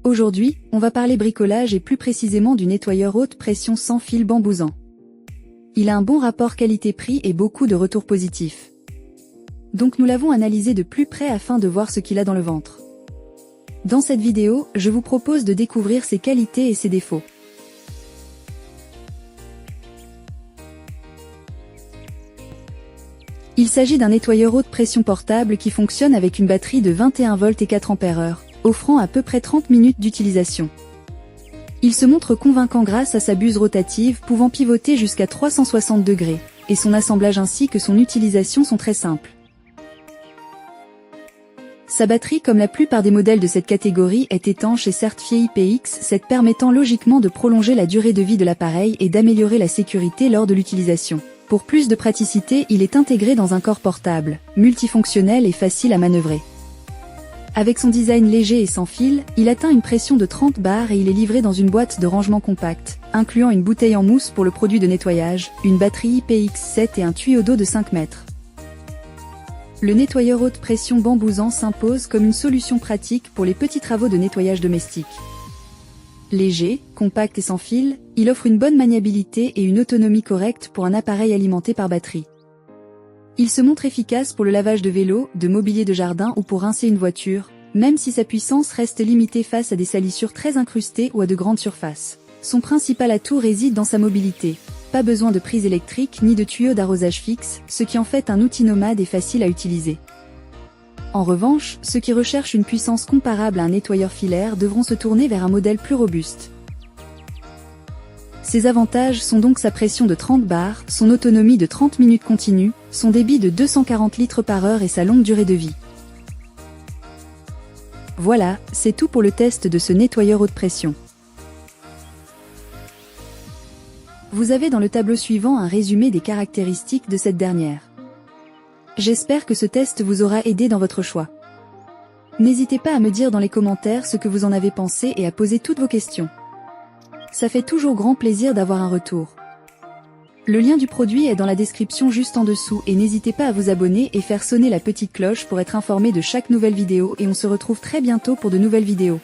Aujourd'hui, on va parler bricolage et plus précisément du nettoyeur haute pression sans fil Bamboozan. Il a un bon rapport qualité-prix et beaucoup de retours positifs. Donc nous l'avons analysé de plus près afin de voir ce qu'il a dans le ventre. Dans cette vidéo, je vous propose de découvrir ses qualités et ses défauts. Il s'agit d'un nettoyeur haute pression portable qui fonctionne avec une batterie de 21 volts et 4 ampères-heure, offrant à peu près 30 minutes d'utilisation. Il se montre convaincant grâce à sa buse rotative pouvant pivoter jusqu'à 360 degrés, et son assemblage ainsi que son utilisation sont très simples. Sa batterie, comme la plupart des modèles de cette catégorie, est étanche et certifiée IPX7, permettant logiquement de prolonger la durée de vie de l'appareil et d'améliorer la sécurité lors de l'utilisation. Pour plus de praticité, il est intégré dans un corps portable, multifonctionnel et facile à manœuvrer. Avec son design léger et sans fil, il atteint une pression de 30 bars et il est livré dans une boîte de rangement compacte, incluant une bouteille en mousse pour le produit de nettoyage, une batterie IPX7 et un tuyau d'eau de 5 mètres. Le nettoyeur haute pression Bamboozan s'impose comme une solution pratique pour les petits travaux de nettoyage domestique. Léger, compact et sans fil, il offre une bonne maniabilité et une autonomie correcte pour un appareil alimenté par batterie. Il se montre efficace pour le lavage de vélo, de mobilier de jardin ou pour rincer une voiture, même si sa puissance reste limitée face à des salissures très incrustées ou à de grandes surfaces. Son principal atout réside dans sa mobilité. Pas besoin de prise électrique ni de tuyaux d'arrosage fixe, ce qui en fait un outil nomade et facile à utiliser. En revanche, ceux qui recherchent une puissance comparable à un nettoyeur filaire devront se tourner vers un modèle plus robuste. Ses avantages sont donc sa pression de 30 bars, son autonomie de 30 minutes continues, son débit de 240 litres par heure et sa longue durée de vie. Voilà, c'est tout pour le test de ce nettoyeur haute pression. Vous avez dans le tableau suivant un résumé des caractéristiques de cette dernière. J'espère que ce test vous aura aidé dans votre choix. N'hésitez pas à me dire dans les commentaires ce que vous en avez pensé et à poser toutes vos questions. Ça fait toujours grand plaisir d'avoir un retour. Le lien du produit est dans la description juste en dessous et n'hésitez pas à vous abonner et faire sonner la petite cloche pour être informé de chaque nouvelle vidéo et on se retrouve très bientôt pour de nouvelles vidéos.